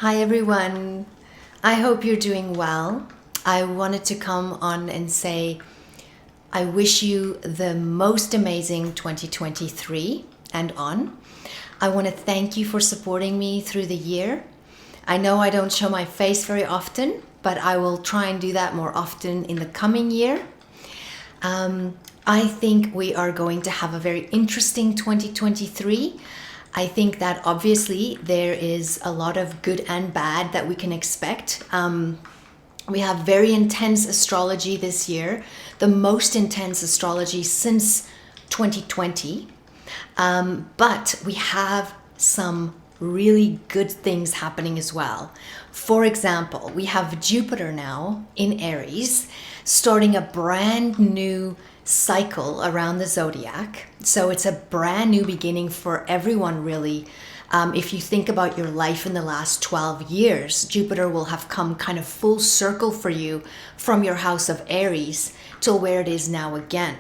Hi everyone. I hope you're doing well. I wanted to come on and say I wish you the most amazing 2023 and on. I want to thank you for supporting me through the year. I know I don't show my face very often, but I will try and do that more often in the coming year. I think we are going to have a very interesting 2023. I think that obviously there is a lot of good and bad that we can expect. We have very intense astrology this year, the most intense astrology since 2020. But we have some really good things happening as well. For example, we have Jupiter now in Aries, starting a brand new cycle around the zodiac. So it's a brand new beginning for everyone, really. If you think about your life in the last 12 years, Jupiter will have come kind of full circle for you from your house of Aries to where it is now again.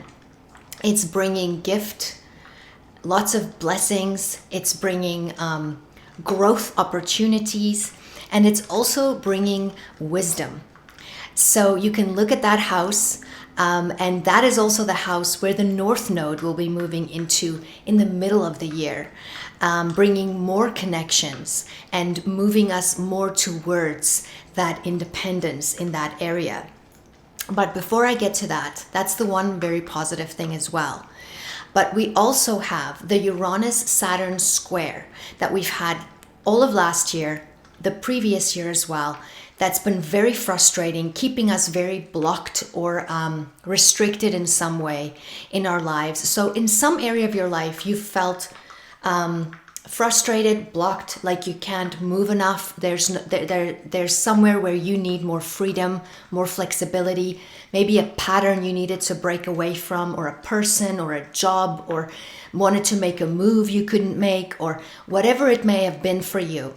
It's bringing gift, lots of blessings. It's bringing growth opportunities, and it's also bringing wisdom. So you can look at that house, and that is also the house where the North Node will be moving into in the middle of the year, bringing more connections and moving us more towards that independence in that area. But before I get to that, that's the one very positive thing as well. But we also have the Uranus-Saturn square that we've had all of last year, the previous year as well. That's been very frustrating, keeping us very blocked or restricted in some way in our lives. So in some area of your life, you felt frustrated, blocked, like you can't move enough. There's somewhere where you need more freedom, more flexibility, maybe a pattern you needed to break away from, or a person or a job, or wanted to make a move you couldn't make, or whatever it may have been for you.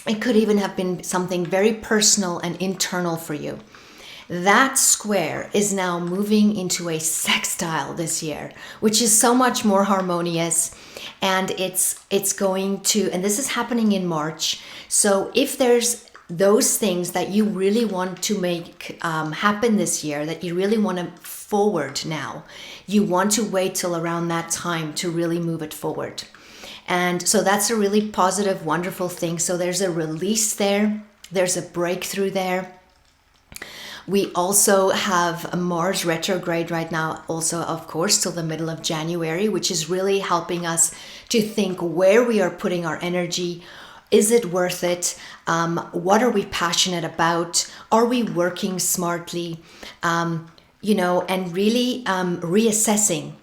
It could even have been something very personal and internal for you. That square is now moving into a sextile this year, which is so much more harmonious. And it's going to, and this is happening in March. So if there's those things that you really want to make happen this year, that you really want to forward now, you want to wait till around that time to really move it forward. And so that's a really positive, wonderful thing. So there's a release there. There's a breakthrough there. We also have a Mars retrograde right now, also, of course, till the middle of January, which is really helping us to think where we are putting our energy. Is it worth it? What are we passionate about? Are we working smartly? And really reassessing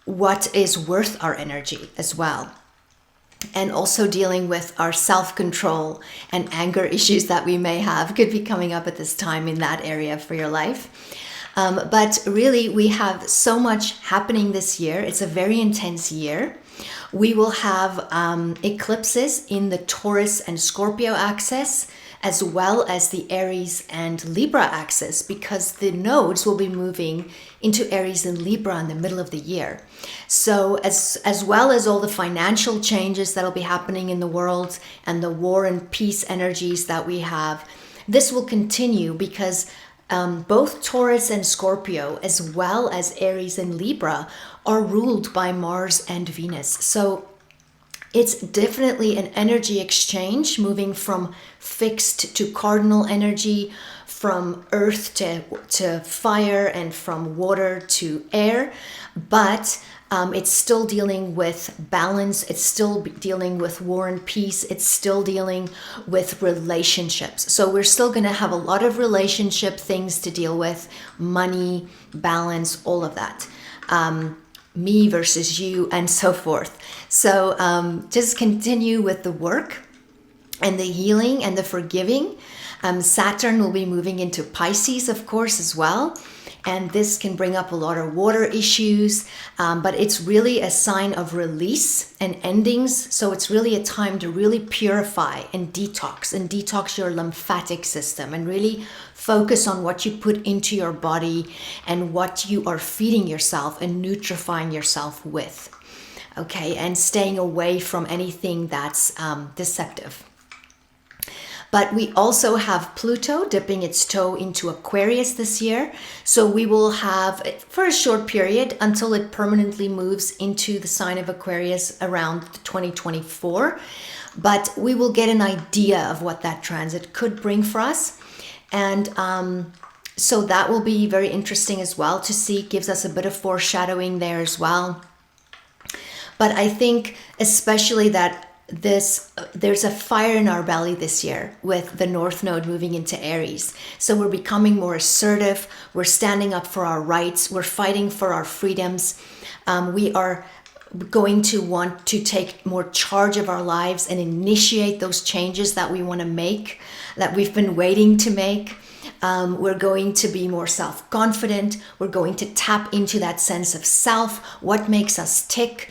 what is worth our energy as well. And also dealing with our self-control and anger issues that we may have could be coming up at this time in that area for your life. But really, we have so much happening this year. It's a very intense year. We will have eclipses in the Taurus and Scorpio axis, as well as the Aries and Libra axis, because the nodes will be moving into Aries and Libra in the middle of the year. So as well as all the financial changes that'll be happening in the world and the war and peace energies that we have, this will continue because both Taurus and Scorpio, as well as Aries and Libra, are ruled by Mars and Venus. So it's definitely an energy exchange, moving from fixed to cardinal energy, from earth to fire, and from water to air. But it's still dealing with balance. It's still dealing with war and peace. It's still dealing with relationships. So we're still going to have a lot of relationship things to deal with, money, balance, all of that. Me versus you, and so forth. So just continue with the work and the healing and the forgiving. Saturn will be moving into Pisces, of course, as well. And this can bring up a lot of water issues, but it's really a sign of release and endings. So it's really a time to really purify and detox your lymphatic system, and really focus on what you put into your body and what you are feeding yourself and nutrifying yourself with. okay, and staying away from anything that's deceptive. But we also have Pluto dipping its toe into Aquarius this year. So we will have, for a short period, until it permanently moves into the sign of Aquarius around 2024. But we will get an idea of what that transit could bring for us. And so that will be very interesting as well to see. It gives us a bit of foreshadowing there as well. But I think especially that there's a fire in our belly this year with the North Node moving into Aries. So we're becoming more assertive. We're standing up for our rights. We're fighting for our freedoms. We are going to want to take more charge of our lives and initiate those changes that we want to make, that we've been waiting to make. We're going to be more self-confident. We're going to tap into that sense of self. What makes us tick?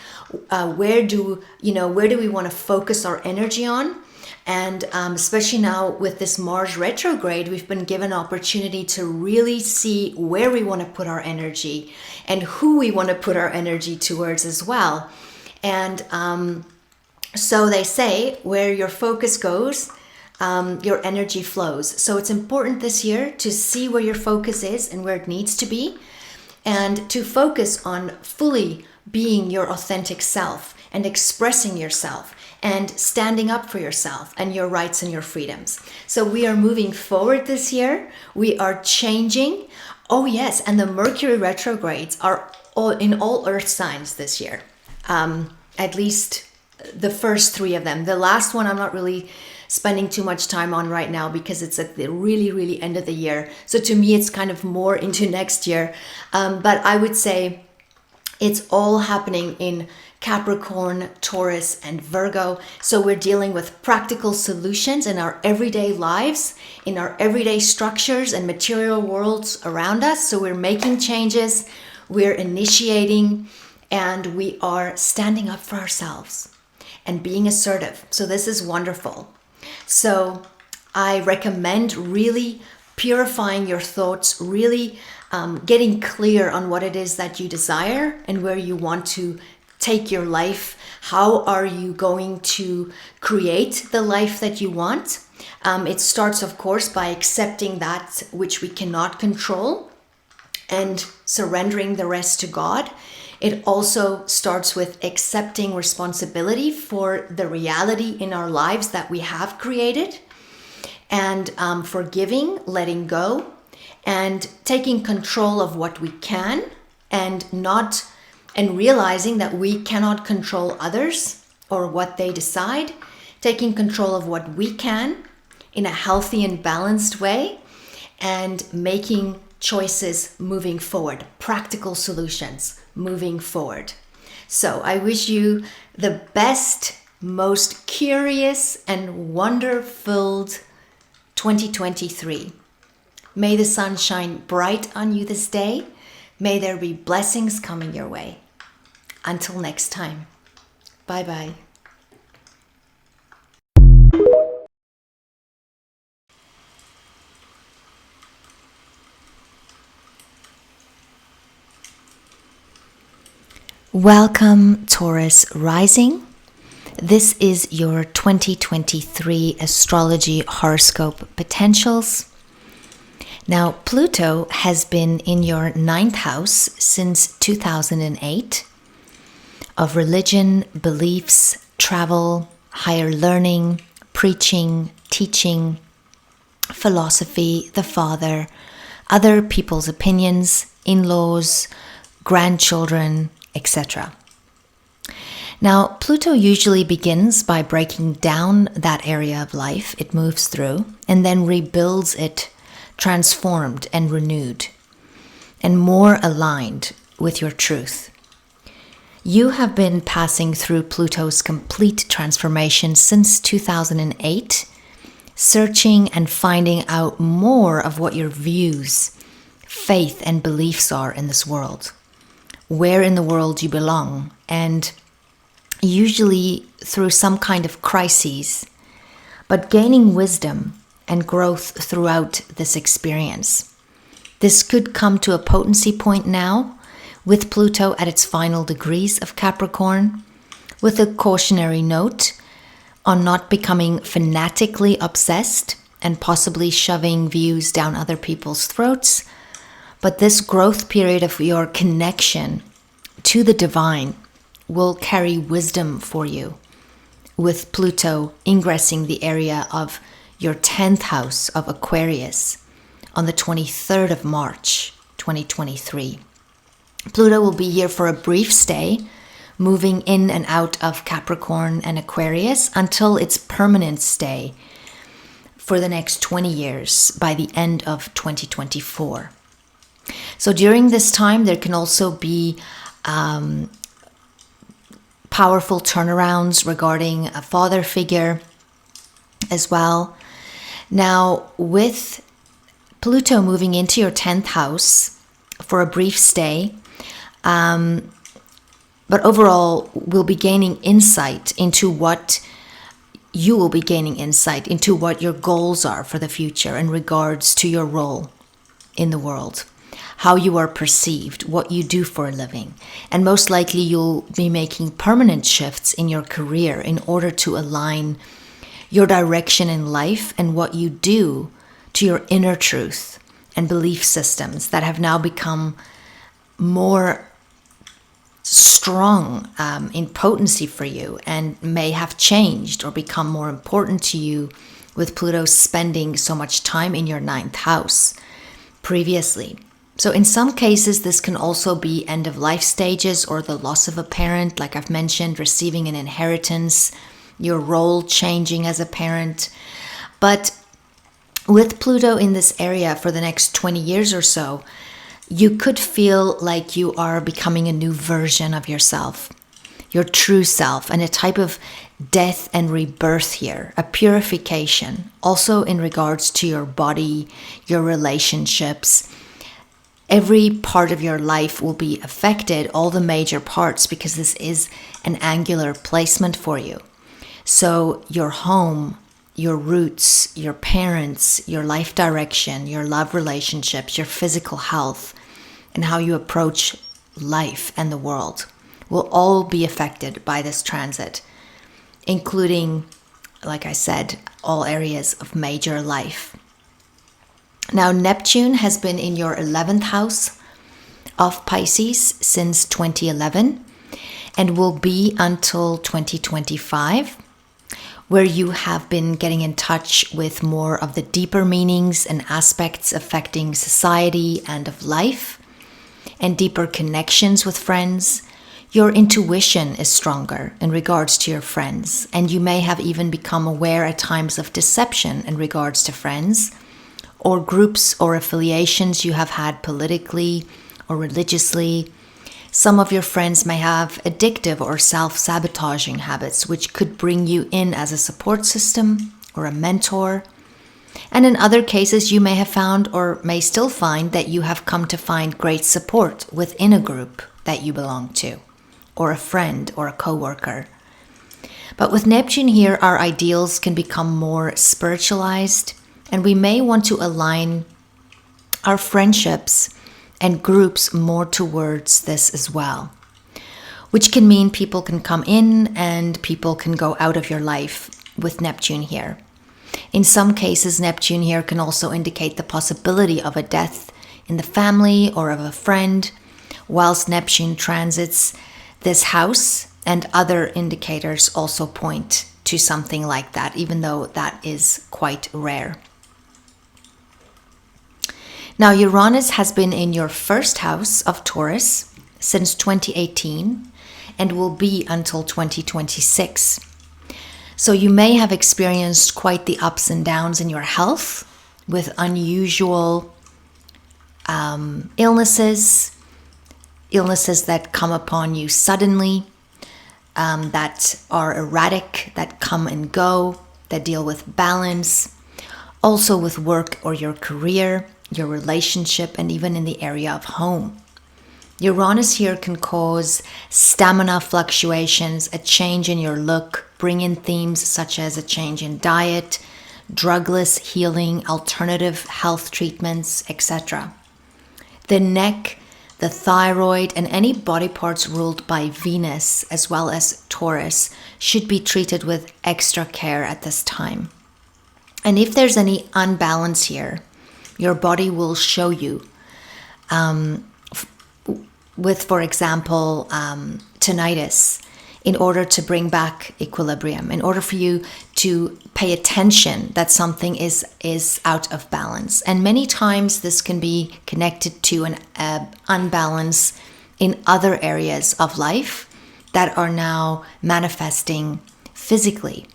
Where do we want to focus our energy on? And especially now with this Mars retrograde, we've been given opportunity to really see where we want to put our energy and who we want to put our energy towards as well. And so they say where your focus goes, your energy flows. So it's important this year to see where your focus is and where it needs to be, and to focus on fully being your authentic self and expressing yourself and standing up for yourself and your rights and your freedoms. So we are moving forward this year. We are changing. Oh yes, and the Mercury retrogrades are in all earth signs this year. At least the first 3 of them. The last one I'm not really spending too much time on right now because it's at the really, really end of the year. So to me, it's kind of more into next year. But I would say it's all happening in Capricorn, Taurus, and Virgo. So we're dealing with practical solutions in our everyday lives, in our everyday structures and material worlds around us. So we're making changes, we're initiating, and we are standing up for ourselves and being assertive. So this is wonderful. So I recommend really purifying your thoughts, really getting clear on what it is that you desire and where you want to take your life. How are you going to create the life that you want? It starts, of course, by accepting that which we cannot control and surrendering the rest to God. It also starts with accepting responsibility for the reality in our lives that we have created, and forgiving, letting go, and taking control of what we can, and realizing that we cannot control others or what they decide, taking control of what we can in a healthy and balanced way, and making choices moving forward, practical solutions moving forward. So I wish you the best, most curious and wonder-filled 2023. May the sun shine bright on you this day. May there be blessings coming your way. Until next time. Bye-bye. Welcome, Taurus rising. This is your 2023 Astrology Horoscope potentials. Now, Pluto has been in your 9th house since 2008 of religion, beliefs, travel, higher learning, preaching, teaching, philosophy, the father, other people's opinions, in-laws, grandchildren, etc. Now, Pluto usually begins by breaking down that area of life it moves through and then rebuilds it, transformed and renewed, and more aligned with your truth. You have been passing through Pluto's complete transformation since 2008, searching and finding out more of what your views, faith, and beliefs are in this world, where in the world you belong, and usually through some kind of crises, but gaining wisdom and growth throughout this experience. This could come to a potency point now with Pluto at its final degrees of Capricorn, with a cautionary note on not becoming fanatically obsessed and possibly shoving views down other people's throats. But this growth period of your connection to the divine will carry wisdom for you, with Pluto ingressing the area of your 10th house of Aquarius on the 23rd of March, 2023. Pluto will be here for a brief stay, moving in and out of Capricorn and Aquarius until its permanent stay for the next 20 years by the end of 2024. So during this time, there can also be powerful turnarounds regarding a father figure as well. Now, with Pluto moving into your 10th house for a brief stay, but overall, we'll be gaining insight into what you will be gaining insight into what your goals are for the future in regards to your role in the world, how you are perceived, what you do for a living. And most likely you'll be making permanent shifts in your career in order to align your direction in life and what you do to your inner truth and belief systems that have now become more strong in potency for you and may have changed or become more important to you with Pluto spending so much time in your 9th house previously. So in some cases, this can also be end of life stages or the loss of a parent, like I've mentioned, receiving an inheritance, your role changing as a parent. But with Pluto in this area for the next 20 years or so, you could feel like you are becoming a new version of yourself, your true self, and a type of death and rebirth here, a purification, also in regards to your body, your relationships. Every part of your life will be affected, all the major parts, because this is an angular placement for you. So your home, your roots, your parents, your life direction, your love relationships, your physical health, and how you approach life and the world will all be affected by this transit, including, like I said, all areas of major life. Now, Neptune has been in your 11th house of Pisces since 2011 and will be until 2025, where you have been getting in touch with more of the deeper meanings and aspects affecting society and of life, and deeper connections with friends. Your intuition is stronger in regards to your friends, and you may have even become aware at times of deception in regards to friends or groups or affiliations you have had politically or religiously. Some of your friends may have addictive or self-sabotaging habits, which could bring you in as a support system or a mentor. And in other cases, you may have found or may still find that you have come to find great support within a group that you belong to, or a friend or a coworker. But with Neptune here, our ideals can become more spiritualized, and we may want to align our friendships and groups more towards this as well, which can mean people can come in and people can go out of your life with Neptune here. In some cases, Neptune here can also indicate the possibility of a death in the family or of a friend, whilst Neptune transits this house, and other indicators also point to something like that, even though that is quite rare. Now, Uranus has been in your 1st house of Taurus since 2018 and will be until 2026. So you may have experienced quite the ups and downs in your health with unusual illnesses that come upon you suddenly, that are erratic, that come and go, that deal with balance, also with work or your career, your relationship, and even in the area of home. Uranus here can cause stamina fluctuations, a change in your look, bring in themes such as a change in diet, drugless healing, alternative health treatments, etc. The neck the thyroid, and any body parts ruled by Venus, as well as Taurus, should be treated with extra care at this time. And if there's any unbalance here, your body will show you with, for example, tinnitus, in order to bring back equilibrium, in order for you to pay attention that something is out of balance. And many times this can be connected to an unbalance in other areas of life that are now manifesting physically.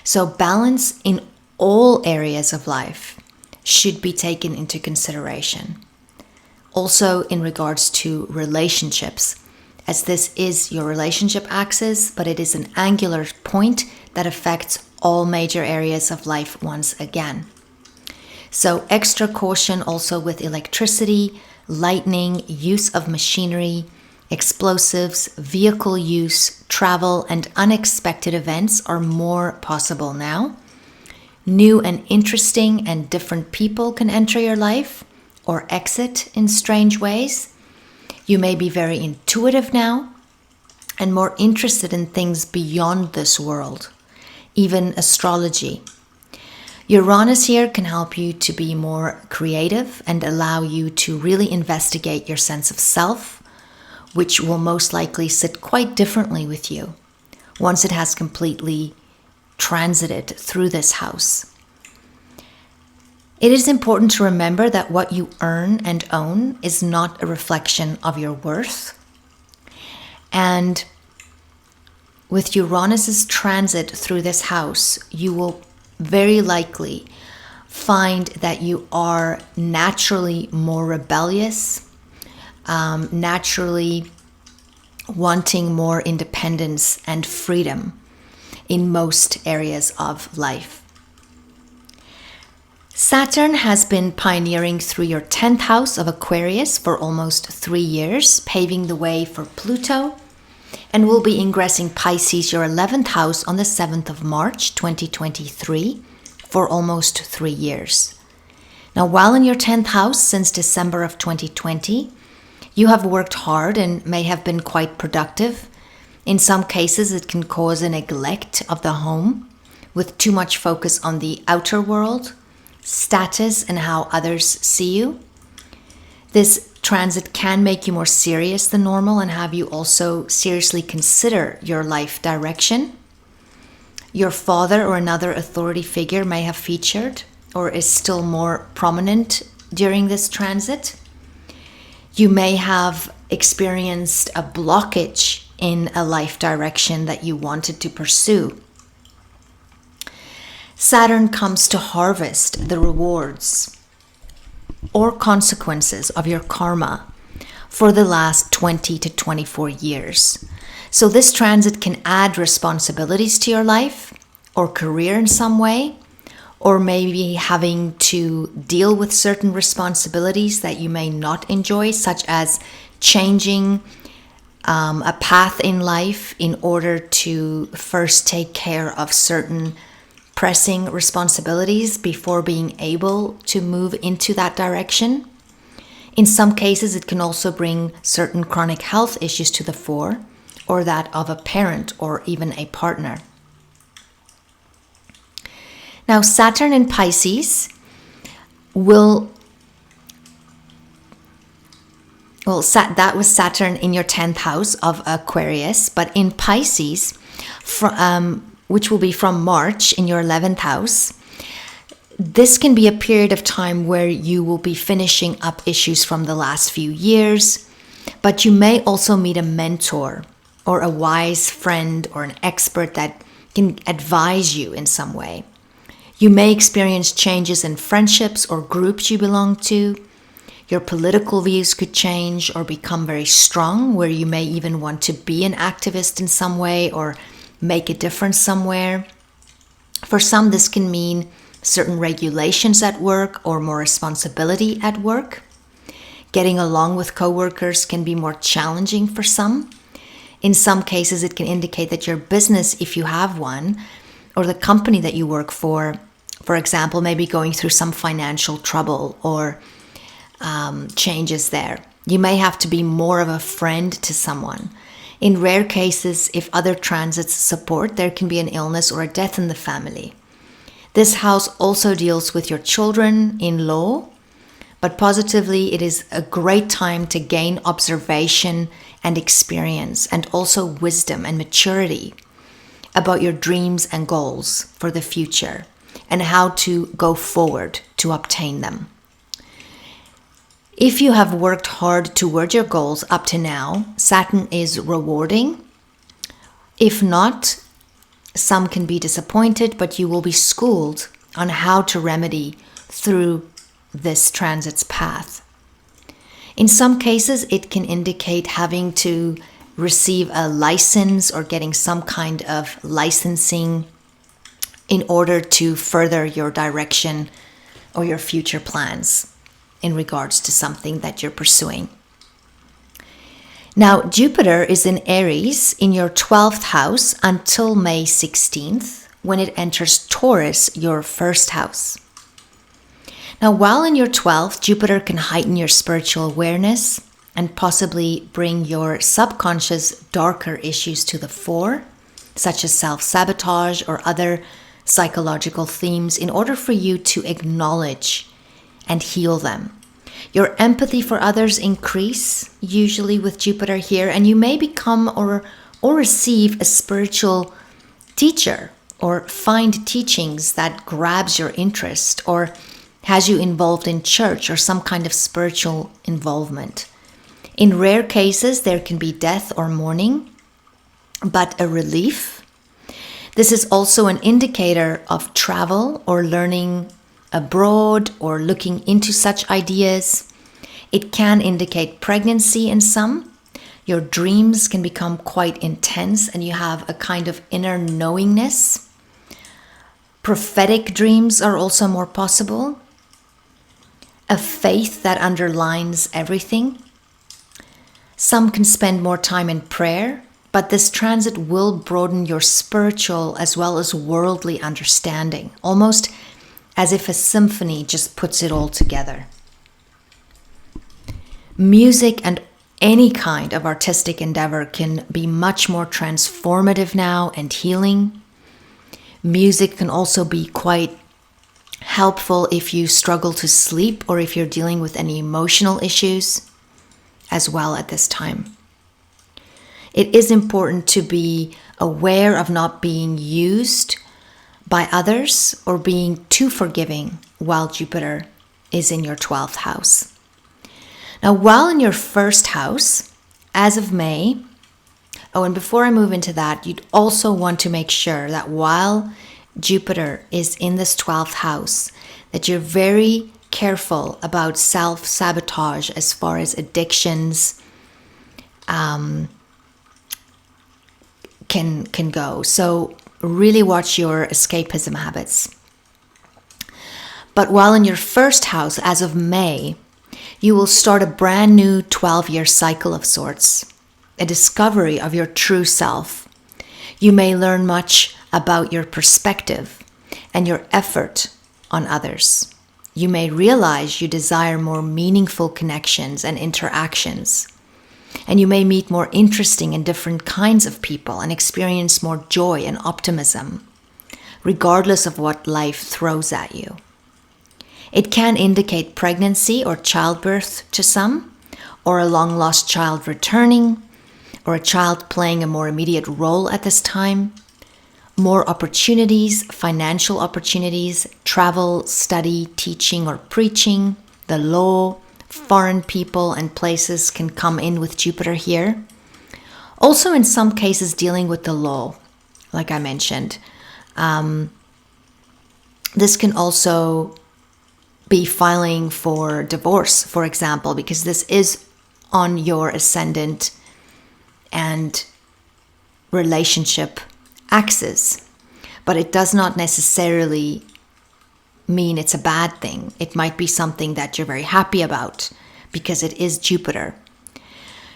So balance in all areas of life should be taken into consideration. Also in regards to relationships, as this is your relationship axis, but it is an angular point that affects all major areas of life once again. So extra caution also with electricity, lightning, use of machinery, explosives, vehicle use, travel, and unexpected events are more possible now. New and interesting and different people can enter your life or exit in strange ways. You may be very intuitive now and more interested in things beyond this world, even astrology. Uranus here can help you to be more creative and allow you to really investigate your sense of self, which will most likely sit quite differently with you once it has completely transited through this house. It is important to remember that what you earn and own is not a reflection of your worth. And with Uranus's transit through this house, you will very likely find that you are naturally more rebellious, naturally wanting more independence and freedom in most areas of life. Saturn has been pioneering through your 10th house of Aquarius for almost 3 years, paving the way for Pluto, and will be ingressing Pisces, your 11th house, on the 7th of March 2023 for almost 3 years. Now, while in your 10th house since December of 2020, you have worked hard and may have been quite productive. In some cases, it can cause a neglect of the home with too much focus on the outer world, status, and how others see you. This transit can make you more serious than normal and have you also seriously consider your life direction. Your father or another authority figure may have featured or is still more prominent during this transit. You may have experienced a blockage in a life direction that you wanted to pursue. Saturn comes to harvest the rewards or consequences of your karma for the last 20 to 24 years. So this transit can add responsibilities to your life or career in some way, or maybe having to deal with certain responsibilities that you may not enjoy, such as changing a path in life in order to first take care of certain pressing responsibilities before being able to move into that direction. In some cases, it can also bring certain chronic health issues to the fore, or that of a parent or even a partner. Now, Saturn in Pisces that was Saturn in your 10th house of Aquarius, but in Pisces, which will be from March in your 11th house, this can be a period of time where you will be finishing up issues from the last few years, but you may also meet a mentor or a wise friend or an expert that can advise you in some way. You may experience changes in friendships or groups you belong to. Your political views could change or become very strong, where you may even want to be an activist in some way or make a difference somewhere. For some, this can mean certain regulations at work or more responsibility at work. Getting along with coworkers can be more challenging for some. In some cases, it can indicate that your business, if you have one, or the company that you work for example, may be going through some financial trouble, or changes there. You may have to be more of a friend to someone. In rare cases, if other transits support, there can be an illness or a death in the family. This house also deals with your children-in-law, but positively, it is a great time to gain observation and experience, and also wisdom and maturity about your dreams and goals for the future and how to go forward to obtain them. If you have worked hard toward your goals up to now, Saturn is rewarding. If not, some can be disappointed, but you will be schooled on how to remedy through this transit's path. In some cases, it can indicate having to receive a license or getting some kind of licensing in order to further your direction or your future plans in regards to something that you're pursuing. Now, Jupiter is in Aries in your 12th house until May 16th, when it enters Taurus, your first house. Now, while in your 12th, Jupiter can heighten your spiritual awareness and possibly bring your subconscious darker issues to the fore, such as self-sabotage or other psychological themes, in order for you to acknowledge and heal them. Your empathy for others increase, usually with Jupiter here, and you may become or receive a spiritual teacher or find teachings that grabs your interest or has you involved in church or some kind of spiritual involvement. In rare cases, there can be death or mourning, but a relief. This is also an indicator of travel or learning abroad or looking into such ideas. It can indicate pregnancy in some. Your dreams can become quite intense and you have a kind of inner knowingness. Prophetic dreams are also more possible. A faith that underlines everything. Some can spend more time in prayer, but this transit will broaden your spiritual as well as worldly understanding, almost as if a symphony just puts it all together. Music and any kind of artistic endeavor can be much more transformative now and healing. Music can also be quite helpful if you struggle to sleep or if you're dealing with any emotional issues as well at this time. It is important to be aware of not being used by others or being too forgiving while Jupiter is in your 12th house. Now, while in your first house, as of May, and before I move into that, you'd also want to make sure that while Jupiter is in this 12th house, that you're very careful about self-sabotage as far as addictions can go. So really watch your escapism habits. But while in your first house, as of May, you will start a brand new 12-year cycle of sorts, a discovery of your true self. You may learn much about your perspective and your effort on others. You may realize you desire more meaningful connections and interactions. And you may meet more interesting and different kinds of people and experience more joy and optimism, regardless of what life throws at you. It can indicate pregnancy or childbirth to some, or a long-lost child returning, or a child playing a more immediate role at this time. More opportunities, financial opportunities, travel, study, teaching or preaching, the law, foreign people and places can come in with Jupiter here. Also in some cases dealing with the law, like I mentioned. This can also be filing for divorce, for example, because this is on your ascendant and relationship axis. But it does not necessarily mean it's a bad thing. It might be something that you're very happy about because it is Jupiter.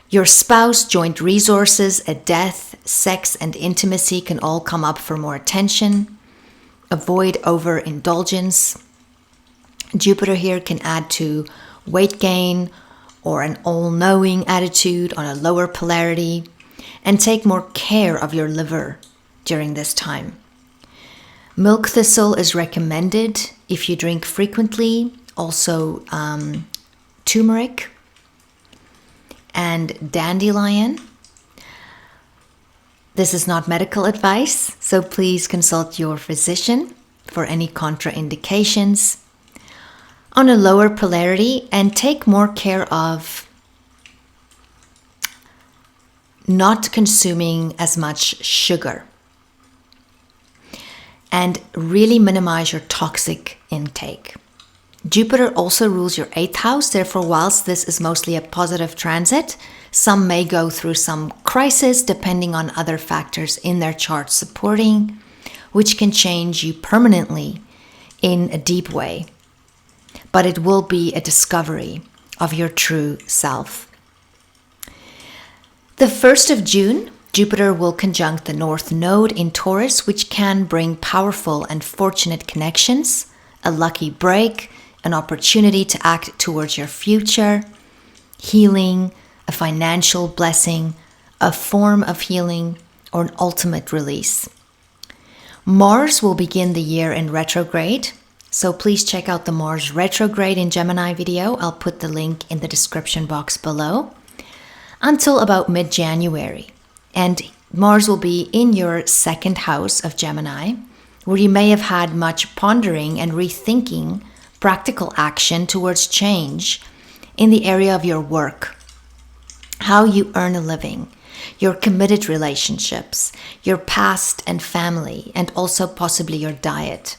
Your spouse, joint resources, a death, sex, and intimacy can all come up for more attention. Avoid overindulgence. Jupiter here can add to weight gain or an all-knowing attitude on a lower polarity, and take more care of your liver during this time. Milk thistle is recommended if you drink frequently, also turmeric and dandelion. This is not medical advice, so please consult your physician for any contraindications. On a lower polarity, and take more care of not consuming as much sugar. And really minimize your toxic intake. Jupiter also rules your 8th house, therefore whilst this is mostly a positive transit, some may go through some crisis depending on other factors in their chart supporting, which can change you permanently in a deep way. But it will be a discovery of your true self. The 1st of June, Jupiter will conjunct the North Node in Taurus, which can bring powerful and fortunate connections, a lucky break, an opportunity to act towards your future, healing, a financial blessing, a form of healing, or an ultimate release. Mars will begin the year in retrograde, so please check out the Mars retrograde in Gemini video. I'll put the link in the description box below. Until about mid-January. And Mars will be in your 2nd house of Gemini, where you may have had much pondering and rethinking practical action towards change in the area of your work, how you earn a living, your committed relationships, your past and family, and also possibly your diet.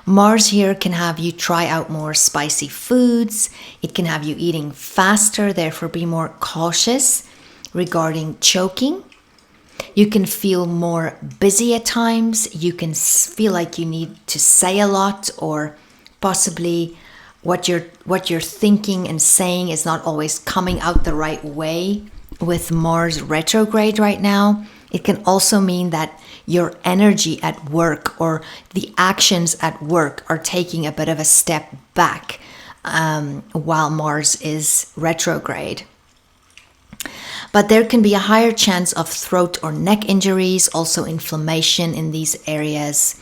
Mars here can have you try out more spicy foods. It can have you eating faster, therefore be more cautious regarding choking. You can feel more busy at times. You can feel like you need to say a lot, or possibly what you're thinking and saying is not always coming out the right way with Mars retrograde right now. It can also mean that your energy at work or the actions at work are taking a bit of a step back while Mars is retrograde. But there can be a higher chance of throat or neck injuries, also inflammation in these areas.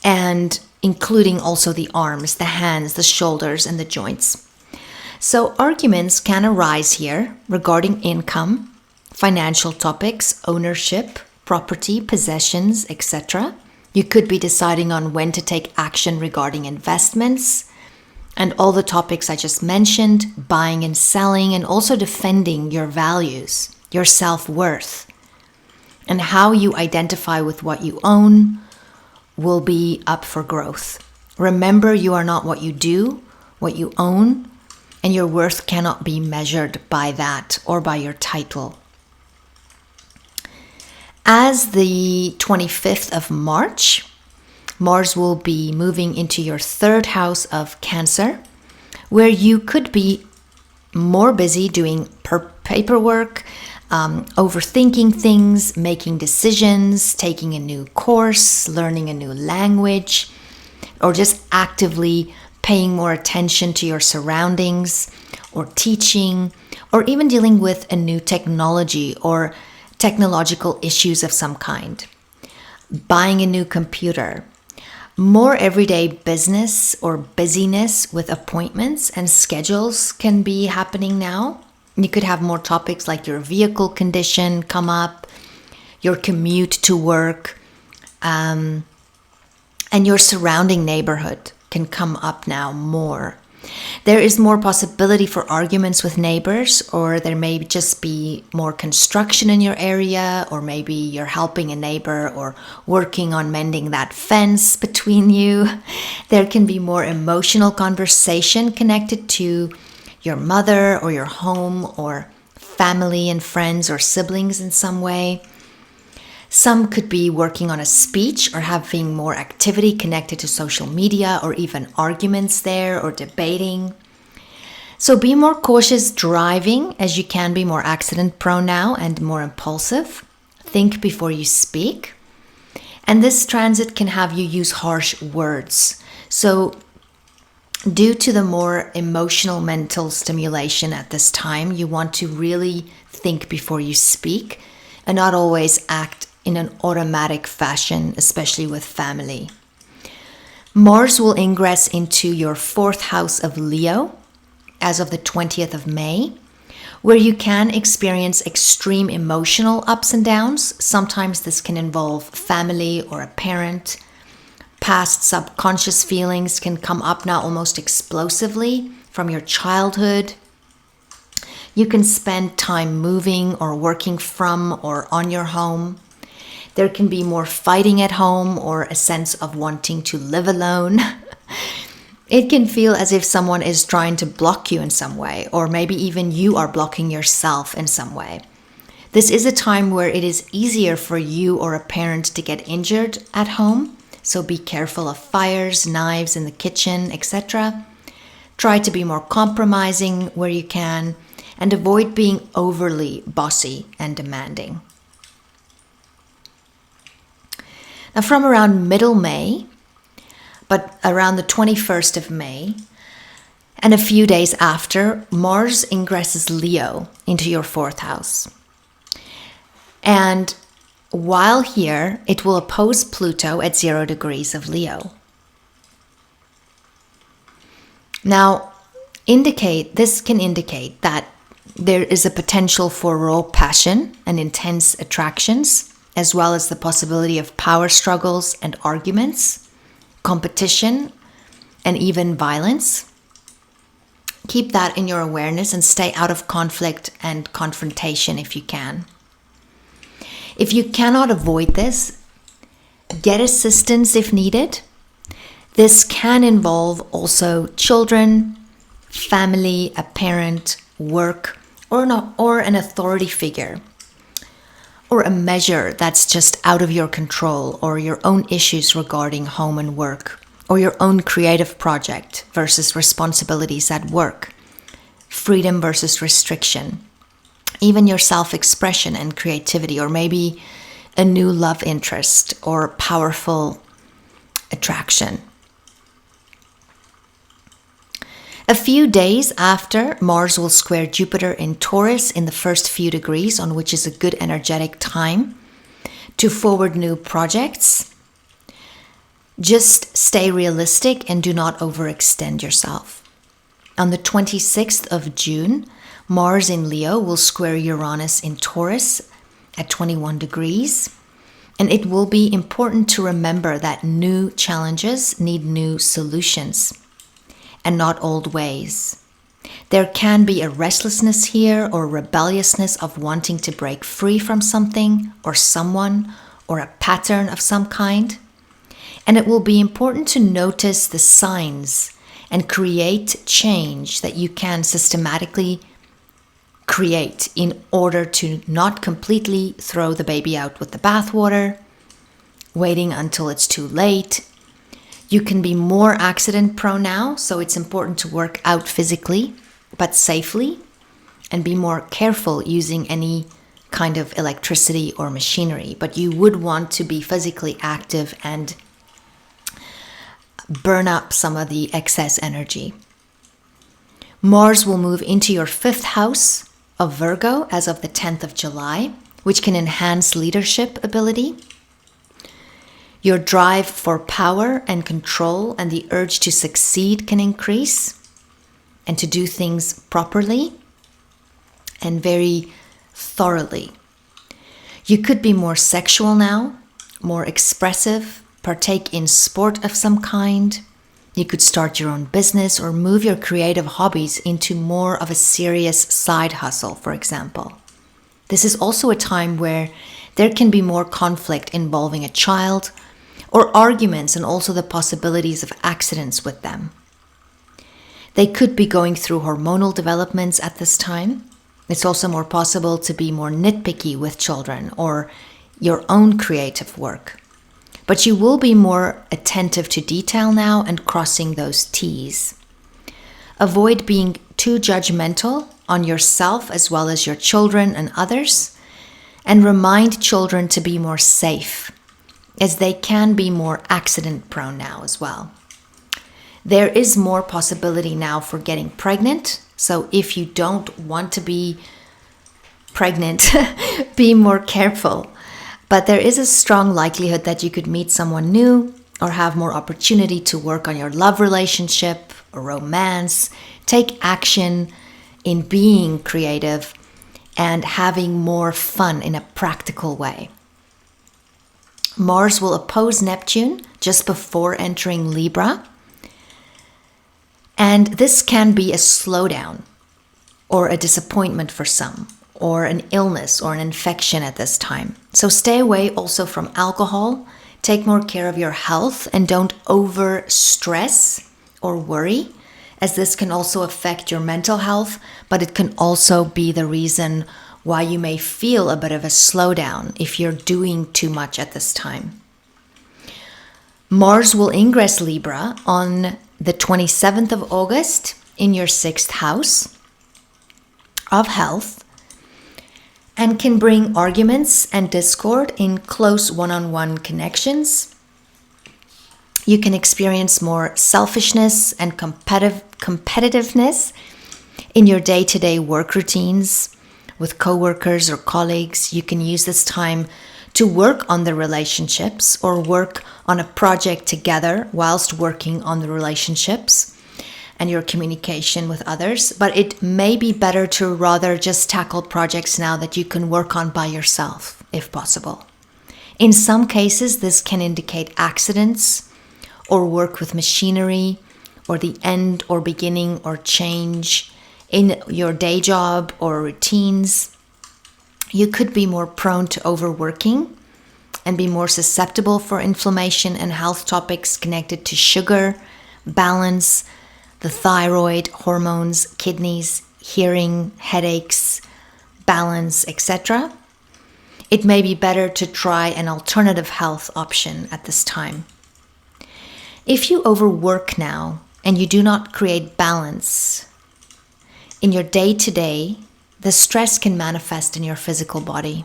And including also the arms, the hands, the shoulders, and the joints. So arguments can arise here regarding income, financial topics, ownership, property, possessions, etc. You could be deciding on when to take action regarding investments and all the topics I just mentioned, buying and selling, and also defending your values, your self-worth, and how you identify with what you own will be up for growth. Remember, you are not what you do, what you own, and your worth cannot be measured by that or by your title. As the 25th of March, Mars will be moving into your 3rd house of Cancer, where you could be more busy doing paperwork, overthinking things, making decisions, taking a new course, learning a new language, or just actively paying more attention to your surroundings, or teaching, or even dealing with a new technology or technological issues of some kind. Buying a new computer. More everyday business or busyness with appointments and schedules can be happening now. You could have more topics like your vehicle condition come up, your commute to work, and your surrounding neighborhood can come up now more. There is more possibility for arguments with neighbors, or there may just be more construction in your area, or maybe you're helping a neighbor or working on mending that fence between you. There can be more emotional conversation connected to your mother or your home or family and friends or siblings in some way. Some could be working on a speech or having more activity connected to social media, or even arguments there or debating. So be more cautious driving, as you can be more accident prone now and more impulsive. Think before you speak. And this transit can have you use harsh words. So due to the more emotional mental stimulation at this time, you want to really think before you speak and not always act in an automatic fashion, especially with family. Mars will ingress into your 4th house of Leo as of the 20th of May, where you can experience extreme emotional ups and downs. Sometimes this can involve family or a parent. Past subconscious feelings can come up now almost explosively from your childhood. You can spend time moving or working from or on your home. There can be more fighting at home or a sense of wanting to live alone. It can feel as if someone is trying to block you in some way, or maybe even you are blocking yourself in some way. This is a time where it is easier for you or a parent to get injured at home, so be careful of fires, knives in the kitchen, etc. Try to be more compromising where you can, and avoid being overly bossy and demanding. Now, from around middle May, but around the 21st of May, and a few days after, Mars ingresses Leo into your 4th house. And while here, it will oppose Pluto at 0 degrees of Leo. Now, this can indicate that there is a potential for raw passion and intense attractions, as well as the possibility of power struggles and arguments, competition, and even violence. Keep that in your awareness and stay out of conflict and confrontation if you can. If you cannot avoid this, get assistance if needed. This can involve also children, family, a parent, work, or an authority figure, or a measure that's just out of your control, or your own issues regarding home and work, or your own creative project versus responsibilities at work, freedom versus restriction, even your self-expression and creativity, or maybe a new love interest or powerful attraction. A few days after, Mars will square Jupiter in Taurus in the first few degrees, on which is a good energetic time to forward new projects. Just stay realistic and do not overextend yourself. On the 26th of June, Mars in Leo will square Uranus in Taurus at 21 degrees. And it will be important to remember that new challenges need new solutions and not old ways. There can be a restlessness here or rebelliousness of wanting to break free from something or someone or a pattern of some kind. And it will be important to notice the signs and create change that you can systematically create in order to not completely throw the baby out with the bathwater, waiting until it's too late. You can be more accident prone now, so it's important to work out physically, but safely, and be more careful using any kind of electricity or machinery. But you would want to be physically active and burn up some of the excess energy. Mars will move into your 5th house of Virgo as of the 10th of July, which can enhance leadership ability. Your drive for power and control and the urge to succeed can increase, and to do things properly and very thoroughly. You could be more sexual now, more expressive, partake in sport of some kind. You could start your own business or move your creative hobbies into more of a serious side hustle, for example. This is also a time where there can be more conflict involving a child, or arguments, and also the possibilities of accidents with them. They could be going through hormonal developments at this time. It's also more possible to be more nitpicky with children or your own creative work. But you will be more attentive to detail now and crossing those T's. Avoid being too judgmental on yourself as well as your children and others, and remind children to be more safe as they can be more accident prone now as well. There is more possibility now for getting pregnant. So if you don't want to be pregnant, be more careful. But there is a strong likelihood that you could meet someone new or have more opportunity to work on your love relationship or romance, take action in being creative and having more fun in a practical way. Mars will oppose Neptune just before entering Libra. And this can be a slowdown or a disappointment for some, or an illness or an infection at this time. So stay away also from alcohol, take more care of your health, and don't over stress or worry, as this can also affect your mental health, but it can also be the reason why you may feel a bit of a slowdown if you're doing too much at this time. Mars will ingress Libra on the 27th of August in your 6th house of health, and can bring arguments and discord in close one-on-one connections. You can experience more selfishness and competitiveness in your day-to-day work routines with coworkers or colleagues. You can use this time to work on the relationships or work on a project together whilst working on the relationships and your communication with others. But it may be better to rather just tackle projects now that you can work on by yourself, if possible. In some cases, this can indicate accidents or work with machinery or the end or beginning or change in your day job or routines. You could be more prone to overworking and be more susceptible for inflammation and health topics connected to sugar, balance, the thyroid, hormones, kidneys, hearing, headaches, balance, etc. It may be better to try an alternative health option at this time. If you overwork now and you do not create balance in your day-to-day, the stress can manifest in your physical body.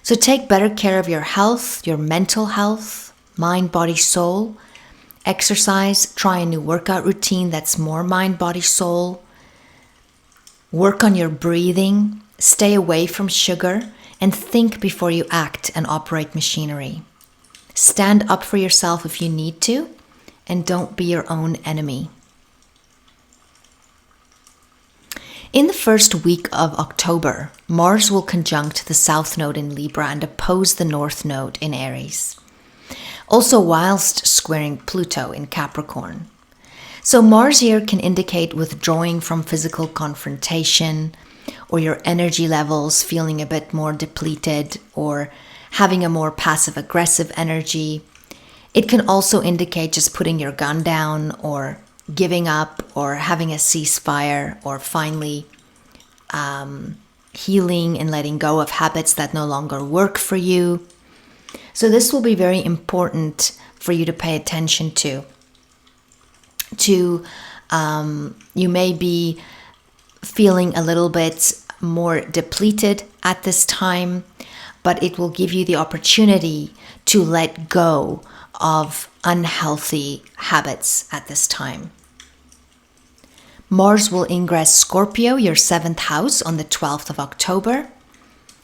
So take better care of your health, your mental health, mind, body, soul. Exercise, try a new workout routine that's more mind, body, soul. Work on your breathing, stay away from sugar, and think before you act and operate machinery. Stand up for yourself if you need to, and don't be your own enemy. In the first week of October, Mars will conjunct the South Node in Libra and oppose the North Node in Aries. Also whilst squaring Pluto in Capricorn. So Mars here can indicate withdrawing from physical confrontation, or your energy levels feeling a bit more depleted, or having a more passive-aggressive energy. It can also indicate just putting your gun down, or giving up, or having a ceasefire, or finally healing and letting go of habits that no longer work for you. So this will be very important for you to pay attention to. You may be feeling a little bit more depleted at this time, but it will give you the opportunity to let go of unhealthy habits at this time. Mars will ingress Scorpio, your 7th house, on the 12th of October.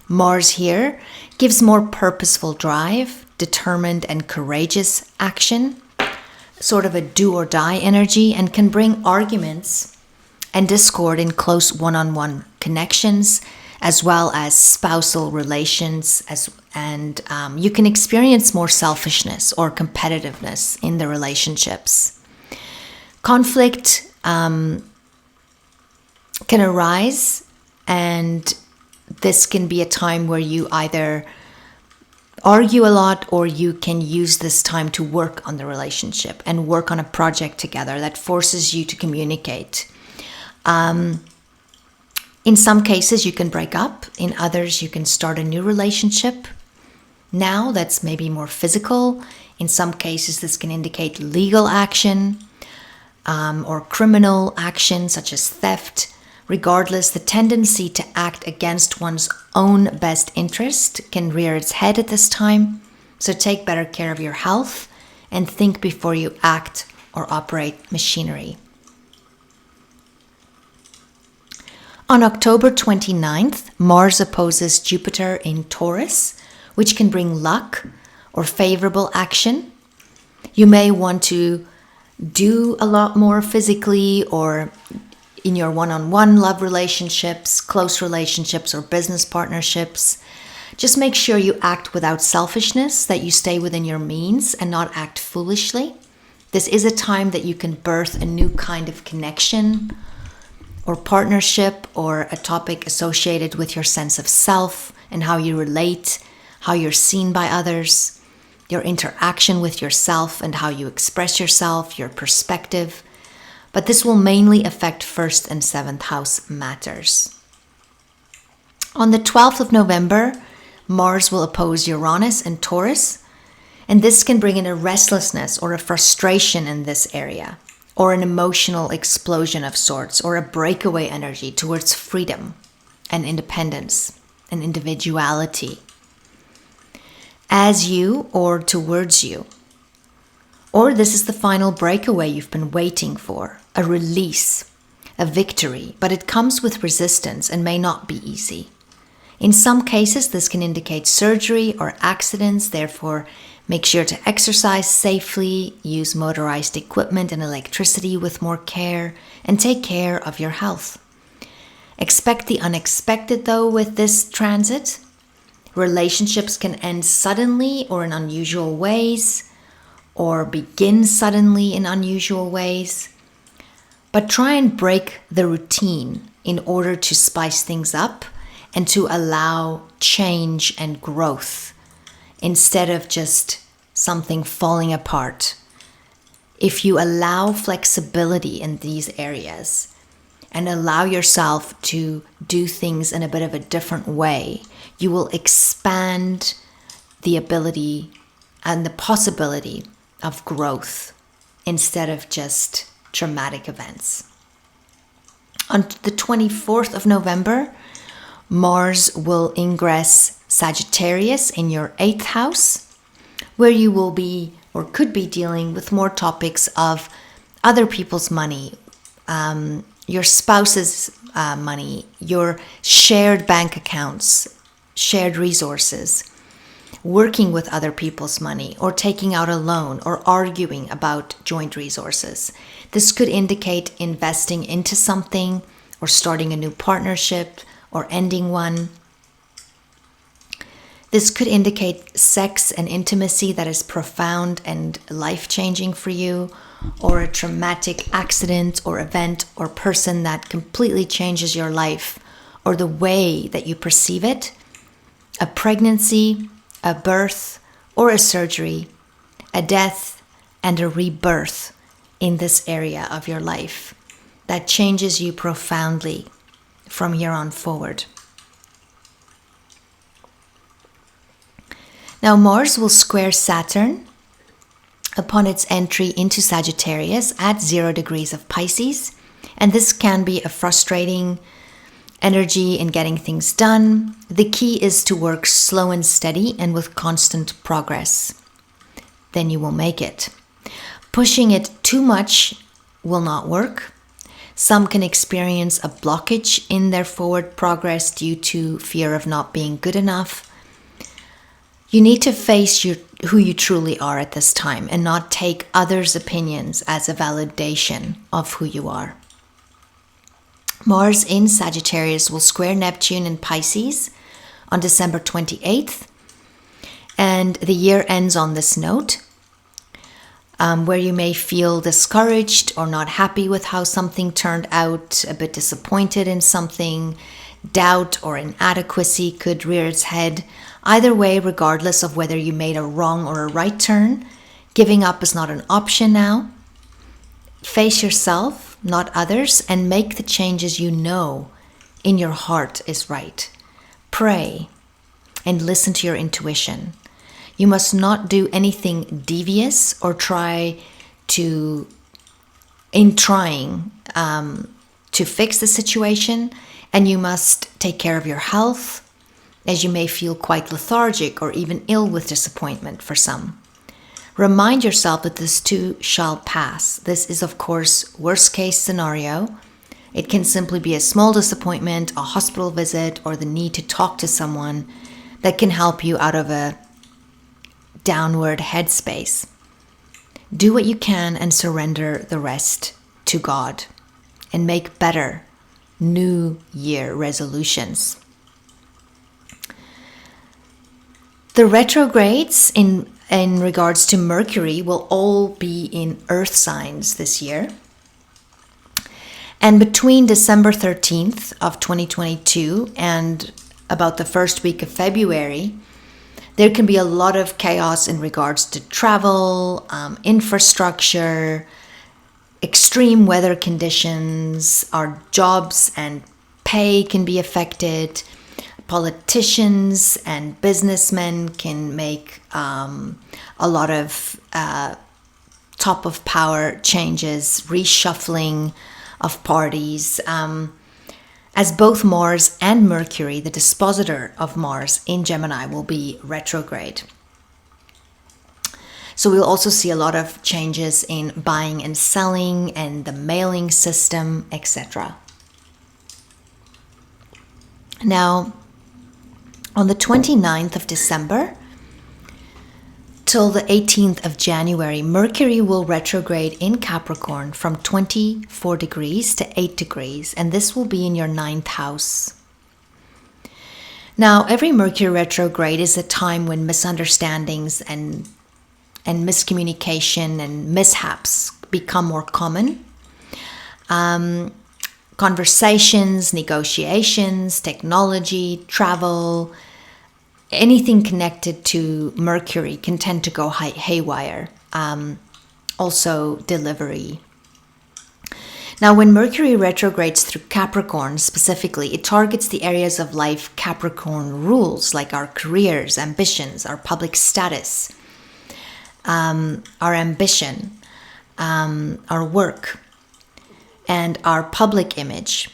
Mars here gives more purposeful drive, determined and courageous action, sort of a do or die energy, and can bring arguments and discord in close one-on-one connections, as well as spousal relations, and you can experience more selfishness or competitiveness in the relationships. Conflict can arise, and this can be a time where you either argue a lot, or you can use this time to work on the relationship and work on a project together that forces you to communicate. In some cases, you can break up. In others, you can start a new relationship. Now, that's maybe more physical. In some cases, this can indicate legal action or criminal action, such as theft. Regardless, the tendency to act against one's own best interest can rear its head at this time. So take better care of your health and think before you act or operate machinery. On October 29th, Mars opposes Jupiter in Taurus, which can bring luck or favorable action. You may want to do a lot more physically or in your one-on-one love relationships, close relationships, or business partnerships. Just make sure you act without selfishness, that you stay within your means and not act foolishly. This is a time that you can birth a new kind of connection or partnership or a topic associated with your sense of self and how you relate, how you're seen by others, your interaction with yourself and how you express yourself, your perspective. But this will mainly affect 1st and 7th house matters. On the 12th of November, Mars will oppose Uranus and Taurus, and this can bring in a restlessness or a frustration in this area, or an emotional explosion of sorts, or a breakaway energy towards freedom and independence and individuality. As you or towards you. Or this is the final breakaway you've been waiting for, a release, a victory, but it comes with resistance and may not be easy. In some cases, this can indicate surgery or accidents, therefore make sure to exercise safely, use motorized equipment and electricity with more care, and take care of your health. Expect the unexpected though with this transit. Relationships can end suddenly or in unusual ways, or begin suddenly in unusual ways. But try and break the routine in order to spice things up and to allow change and growth instead of just something falling apart. If you allow flexibility in these areas and allow yourself to do things in a bit of a different way, you will expand the ability and the possibility of growth instead of just traumatic events. On the 24th of November, Mars will ingress Sagittarius in your 8th house, where you will be or could be dealing with more topics of other people's money, your spouse's money, your shared bank accounts, shared resources, working with other people's money, or taking out a loan, or arguing about joint resources. This could indicate investing into something, or starting a new partnership, or ending one. This could indicate sex and intimacy that is profound and life-changing for you, or a traumatic accident or event or person that completely changes your life or the way that you perceive it. A pregnancy, a birth, or a surgery, a death, and a rebirth in this area of your life that changes you profoundly from here on forward. Now, Mars will square Saturn upon its entry into Sagittarius at 0 degrees of Pisces, and this can be a frustrating energy in getting things done. The key is to work slow and steady and with constant progress. Then you will make it. Pushing it too much will not work. Some can experience a blockage in their forward progress due to fear of not being good enough. You need to face who you truly are at this time and not take others' opinions as a validation of who you are. Mars in Sagittarius will square Neptune in Pisces on December 28th. And the year ends on this note, where you may feel discouraged or not happy with how something turned out, a bit disappointed in something. Doubt or inadequacy could rear its head. Either way, regardless of whether you made a wrong or a right turn, giving up is not an option now. Face yourself, not others, and make the changes you know in your heart is right. Pray and listen to your intuition. You must not do anything devious or trying to fix the situation, and you must take care of your health, as you may feel quite lethargic or even ill with disappointment for some. Remind yourself that this too shall pass. This is, of course, worst case scenario. It can simply be a small disappointment, a hospital visit, or the need to talk to someone that can help you out of a downward headspace. Do what you can and surrender the rest to God and make better New Year resolutions. The retrogrades in regards to Mercury will all be in earth signs this year. And between December 13th of 2022 and about the first week of February, there can be a lot of chaos in regards to travel, infrastructure, extreme weather conditions. Our jobs and pay can be affected. Politicians and businessmen can make a lot of top of power changes, reshuffling of parties, as both Mars and Mercury, the dispositor of Mars in Gemini, will be retrograde. So we'll also see a lot of changes in buying and selling and the mailing system, etc. Now, on the 29th of December till the 18th of January, Mercury will retrograde in Capricorn from 24 degrees to 8 degrees, and this will be in your 9th house. Now, every Mercury retrograde is a time when misunderstandings and miscommunication and mishaps become more common. Conversations, negotiations, technology, travel, anything connected to Mercury can tend to go haywire. Also delivery. Now, when Mercury retrogrades through Capricorn specifically, it targets the areas of life Capricorn rules, like our careers, ambitions, our public status, our ambition, our work, and our public image.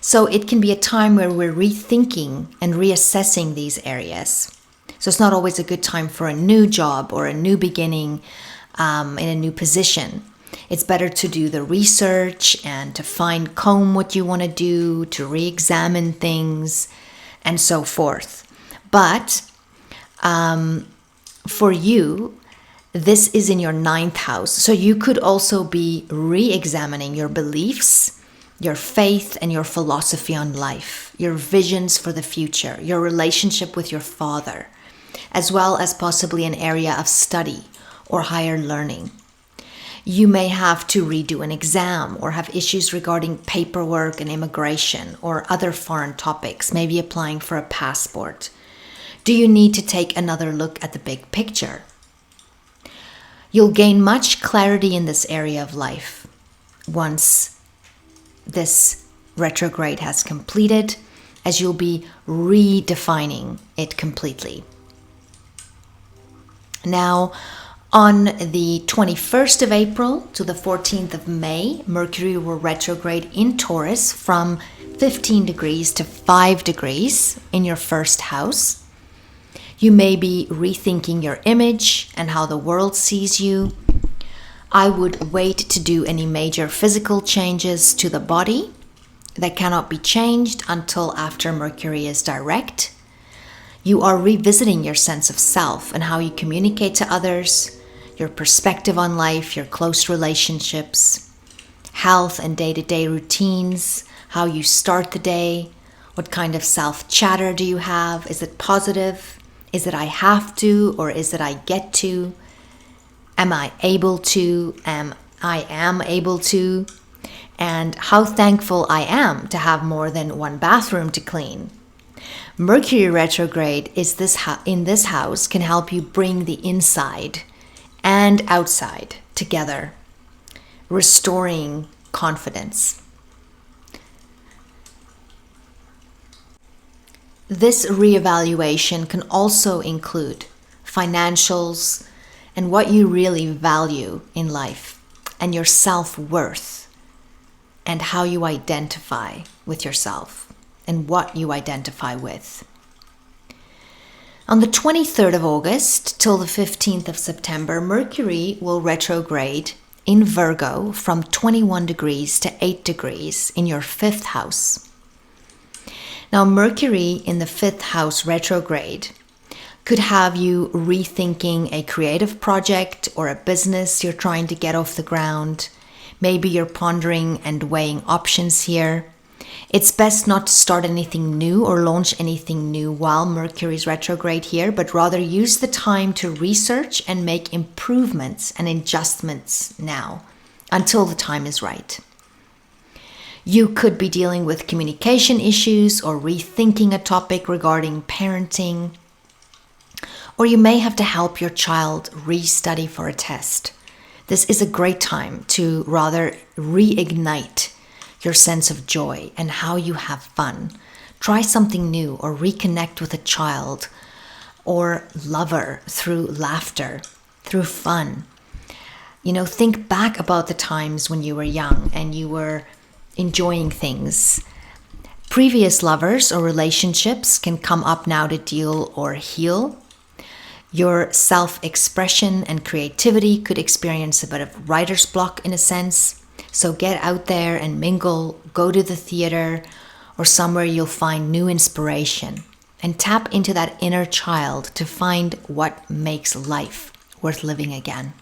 So it can be a time where we're rethinking and reassessing these areas. So it's not always a good time for a new job or a new beginning in a new position. It's better to do the research and to comb what you want to do, to re-examine things, and so forth. But for you, this is in your 9th house. So you could also be re-examining your beliefs, your faith, and your philosophy on life, your visions for the future, your relationship with your father, as well as possibly an area of study or higher learning. You may have to redo an exam or have issues regarding paperwork and immigration or other foreign topics, maybe applying for a passport. Do you need to take another look at the big picture? You'll gain much clarity in this area of life once this retrograde has completed, as you'll be redefining it completely. Now, on the 21st of April to the 14th of May, Mercury will retrograde in Taurus from 15 degrees to 5 degrees in your first house. You may be rethinking your image and how the world sees you. I would wait to do any major physical changes to the body that cannot be changed until after Mercury is direct. You are revisiting your sense of self and how you communicate to others, your perspective on life, your close relationships, health and day-to-day routines, how you start the day, what kind of self-chatter do you have? Is it positive? Is it I have to, or is it I get to? Am I able to? I am able to? And how thankful I am to have more than one bathroom to clean. Mercury retrograde in this house can help you bring the inside and outside together, restoring confidence. This reevaluation can also include financials and what you really value in life, and your self-worth, and how you identify with yourself and what you identify with. On the 23rd of August till the 15th of September, Mercury will retrograde in Virgo from 21 degrees to 8 degrees in your 5th house. Now, Mercury in the 5th house retrograde could have you rethinking a creative project or a business you're trying to get off the ground. Maybe you're pondering and weighing options here. It's best not to start anything new or launch anything new while Mercury's retrograde here, but rather use the time to research and make improvements and adjustments now until the time is right. You could be dealing with communication issues or rethinking a topic regarding parenting, or you may have to help your child restudy for a test. This is a great time to rather reignite your sense of joy and how you have fun. Try something new or reconnect with a child or lover through laughter, through fun. Think back about the times when you were young and you were enjoying things. Previous lovers or relationships can come up now to deal or heal. Your self-expression and creativity could experience a bit of writer's block in a sense. So get out there and mingle, go to the theater or somewhere you'll find new inspiration and tap into that inner child to find what makes life worth living again.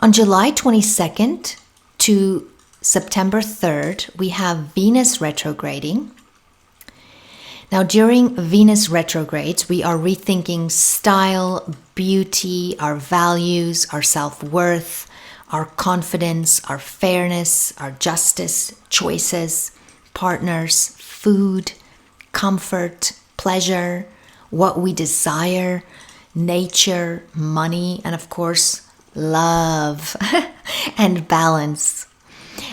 On July 22nd to September 3rd, we have Venus retrograding. Now, during Venus retrogrades, we are rethinking style, beauty, our values, our self-worth, our confidence, our fairness, our justice, choices, partners, food, comfort, pleasure, what we desire, nature, money, and of course, love and balance.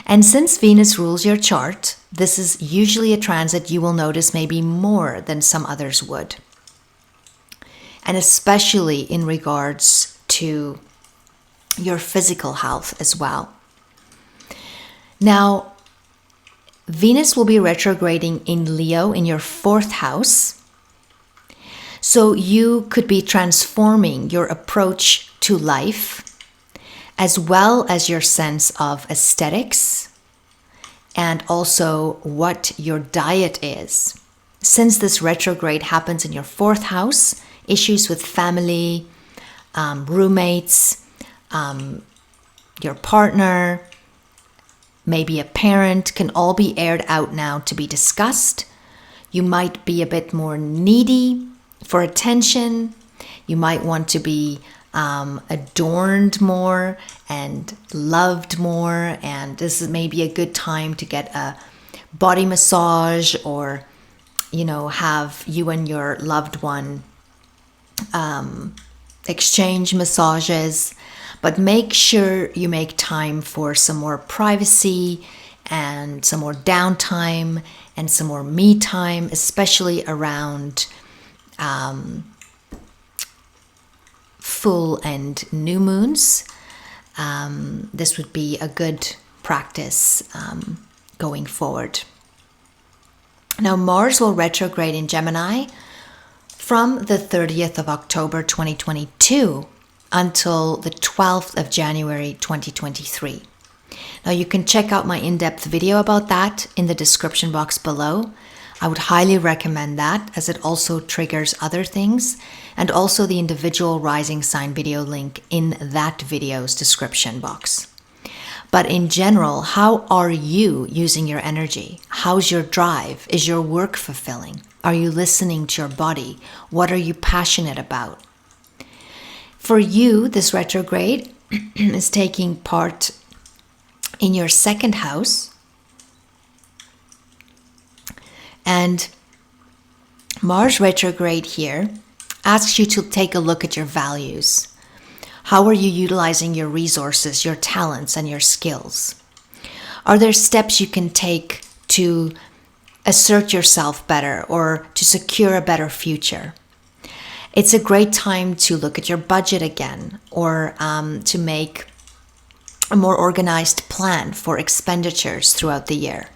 And since Venus rules your chart, this is usually a transit you will notice maybe more than some others would. And especially in regards to your physical health as well. Now, Venus will be retrograding in Leo in your 4th house. So you could be transforming your approach to life as well as your sense of aesthetics and also what your diet is. Since this retrograde happens in your 4th house, issues with family, roommates, your partner, maybe a parent can all be aired out now to be discussed. You might be a bit more needy for attention. You might want to be adorned more and loved more, and this is maybe a good time to get a body massage or have you and your loved one exchange massages, but make sure you make time for some more privacy and some more downtime and some more me time, especially around full and new moons. This would be a good practice going forward. Now, Mars will retrograde in Gemini from the 30th of October 2022 until the 12th of January 2023. Now, you can check out my in-depth video about that in the description box below. I would highly recommend that, as it also triggers other things, and also the individual rising sign video link in that video's description box. But in general, how are you using your energy? How's your drive? Is your work fulfilling? Are you listening to your body? What are you passionate about? For you, this retrograde is taking part in your 2nd house. And Mars retrograde here asks you to take a look at your values. How are you utilizing your resources, your talents, and your skills? Are there steps you can take to assert yourself better or to secure a better future? It's a great time to look at your budget again, or to make a more organized plan for expenditures throughout the year,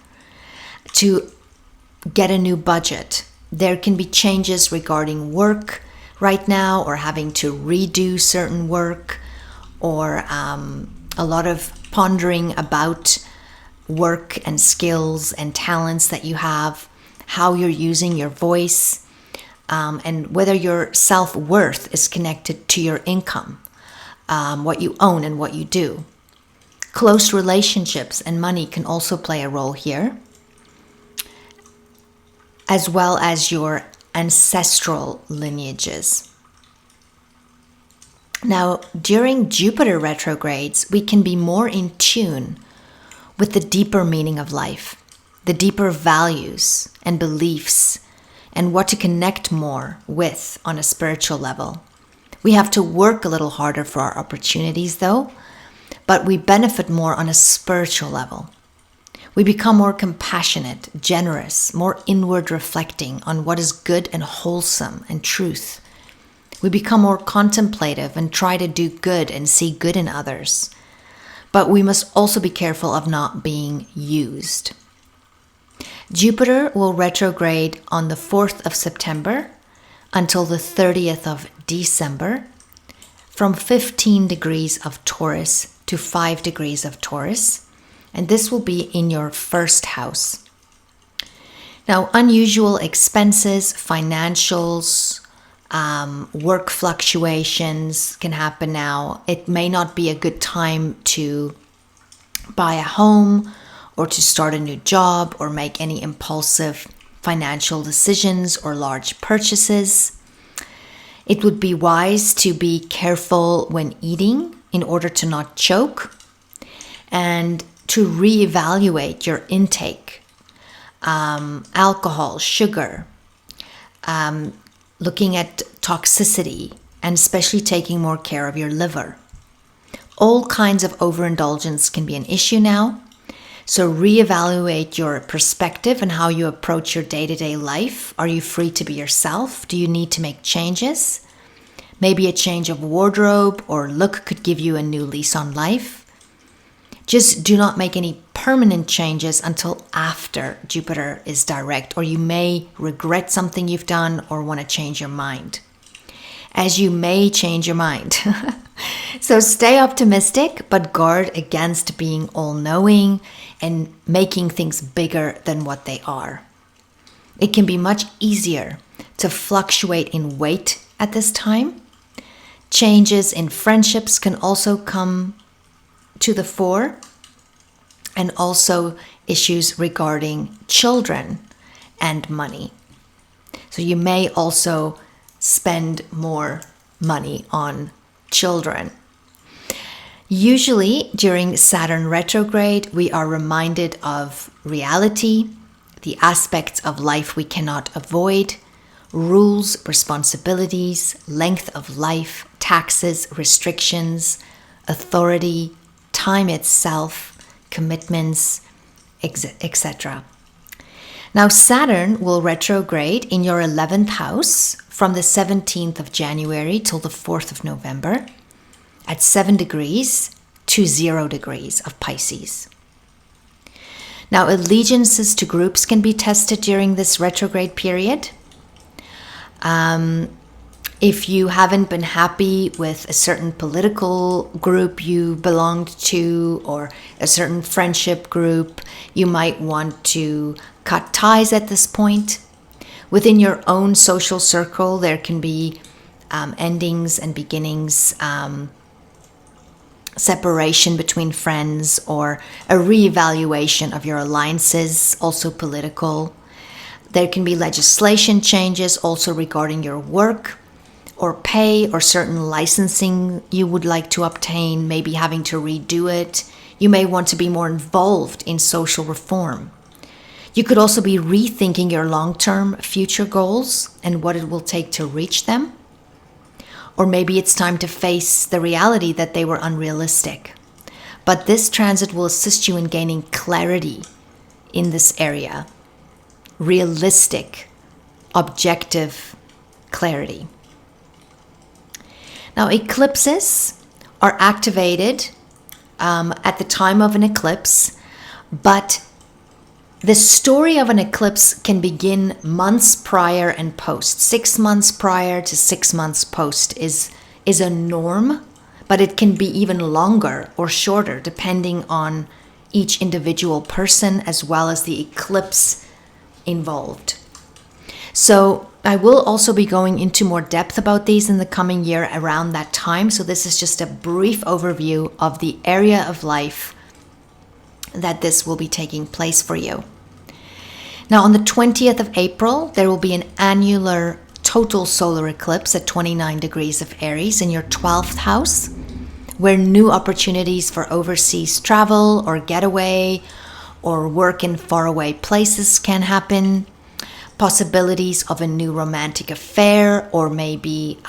to get a new budget. There can be changes regarding work right now, or having to redo certain work, or a lot of pondering about work and skills and talents that you have, how you're using your voice, and whether your self-worth is connected to your income, what you own and what you do. Close relationships and money can also play a role here, as well as your ancestral lineages. Now, during Jupiter retrogrades, we can be more in tune with the deeper meaning of life, the deeper values and beliefs, and what to connect more with on a spiritual level. We have to work a little harder for our opportunities though, but we benefit more on a spiritual level. We become more compassionate, generous, more inward reflecting on what is good and wholesome and truth. We become more contemplative and try to do good and see good in others. But we must also be careful of not being used. Jupiter will retrograde on the 4th of September until the 30th of December, from 15 degrees of Taurus to 5 degrees of Taurus. And this will be in your first house. Now, unusual expenses, financials, work fluctuations can happen now. It may not be a good time to buy a home or to start a new job or make any impulsive financial decisions or large purchases. It would be wise to be careful when eating in order to not choke, and to reevaluate your intake, alcohol, sugar, looking at toxicity, and especially taking more care of your liver. All kinds of overindulgence can be an issue now. So reevaluate your perspective and how you approach your day-to-day life. Are you free to be yourself? Do you need to make changes? Maybe a change of wardrobe or look could give you a new lease on life. Just do not make any permanent changes until after Jupiter is direct, or you may regret something you've done or want to change your mind. As you may change your mind. So stay optimistic, but guard against being all-knowing and making things bigger than what they are. It can be much easier to fluctuate in weight at this time. Changes in friendships can also come to the fore, and also issues regarding children and money. So you may also spend more money on children. Usually during Saturn retrograde, we are reminded of reality, the aspects of life we cannot avoid, rules, responsibilities, length of life, taxes, restrictions, authority, time itself, commitments, etc. Now, Saturn will retrograde in your 11th house from the 17th of January till the 4th of November at 7 degrees to 0 degrees of Pisces. Now, allegiances to groups can be tested during this retrograde period. If you haven't been happy with a certain political group you belonged to or a certain friendship group, you might want to cut ties at this point. Within your own social circle, there can be endings and beginnings, separation between friends, or a reevaluation of your alliances, also political. There can be legislation changes also regarding your work or pay, or certain licensing you would like to obtain, maybe having to redo it. You may want to be more involved in social reform. You could also be rethinking your long-term future goals and what it will take to reach them. Or maybe it's time to face the reality that they were unrealistic. But this transit will assist you in gaining clarity in this area. Realistic, objective clarity. Now, eclipses are activated at the time of an eclipse, but The story of an eclipse can begin months prior and post. 6 months prior to 6 months post is a norm, but it can be even longer or shorter depending on each individual person as well as the eclipse involved. So I will also be going into more depth about these in the coming year around that time. So this is just a brief overview of the area of life that this will be taking place for you. Now on the 20th of April, there will be an annular total solar eclipse at 29 degrees of Aries in your 12th house, where new opportunities for overseas travel or getaway or work in faraway places can happen. Possibilities of a new romantic affair, or maybe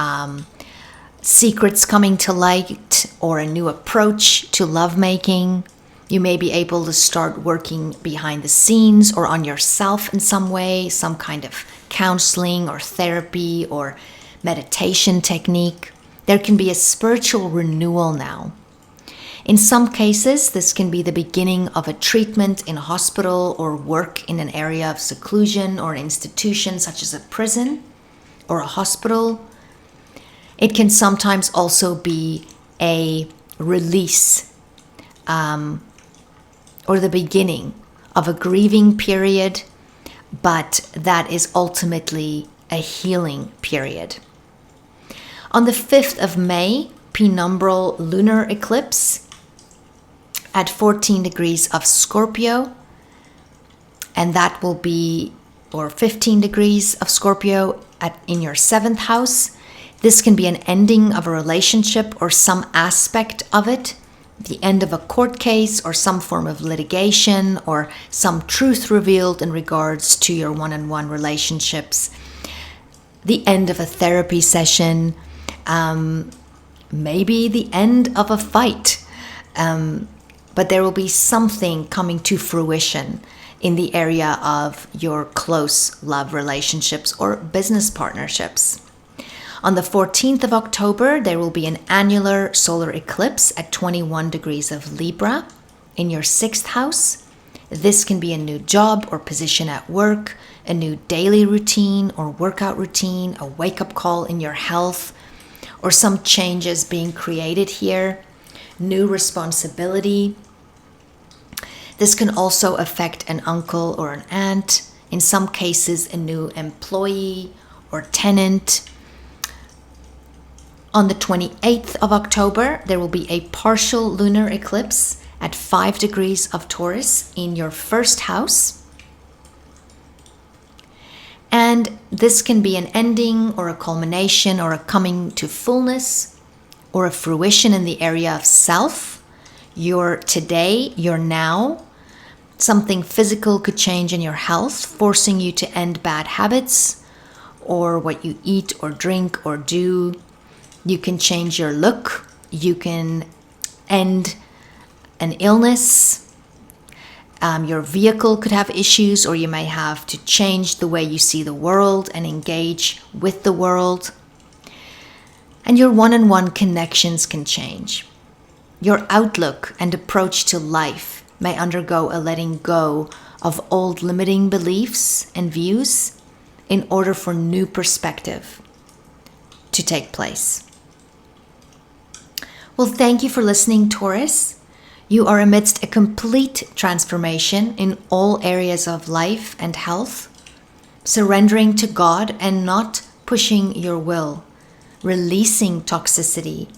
secrets coming to light, or a new approach to lovemaking. You may be able to start working behind the scenes or on yourself in some way, some kind of counseling or therapy or meditation technique. There can be a spiritual renewal now. In some cases, this can be the beginning of a treatment in a hospital or work in an area of seclusion or institution such as a prison or a hospital. It can sometimes also be a release or the beginning of a grieving period, but that is ultimately a healing period. On the 5th of May, penumbral lunar eclipse at 14 degrees of Scorpio, and that will be, or 15 degrees of Scorpio in your 7th house. This can be an ending of a relationship or some aspect of it, the end of a court case or some form of litigation or some truth revealed in regards to your one-on-one relationships, the end of a therapy session, maybe the end of a fight. But there will be something coming to fruition in the area of your close love relationships or business partnerships. On the 14th of October, there will be an annular solar eclipse at 21 degrees of Libra in your 6th house. This can be a new job or position at work, a new daily routine or workout routine, a wake-up call in your health, or some changes being created here. New responsibility. This can also affect an uncle or an aunt, in some cases a new employee or tenant. On the 28th of October, there will be a partial lunar eclipse at 5 degrees of Taurus in your 1st house. And this can be an ending or a culmination or a coming to fullness or a fruition in the area of self, your today, your now. Something physical could change in your health, forcing you to end bad habits or what you eat or drink or do. You can change your look. You can end an illness. Your vehicle could have issues, or you may have to change the way you see the world and engage with the world. And your one-on-one connections can change. Your outlook and approach to life may undergo a letting go of old limiting beliefs and views in order for new perspective to take place. Well, thank you for listening, Taurus. You are amidst a complete transformation in all areas of life and health, surrendering to God and not pushing your will, releasing toxicity,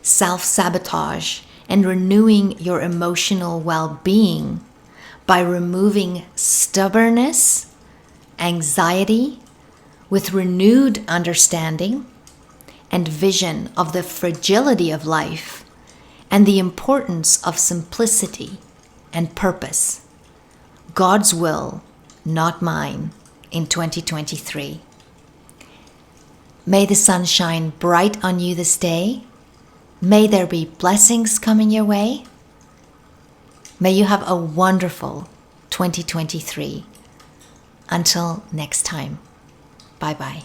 self-sabotage, and renewing your emotional well-being by removing stubbornness, anxiety, with renewed understanding and vision of the fragility of life and the importance of simplicity and purpose. God's will, not mine, in 2023. May the sun shine bright on you this day. May there be blessings coming your way. May you have a wonderful 2023. Until next time, bye-bye.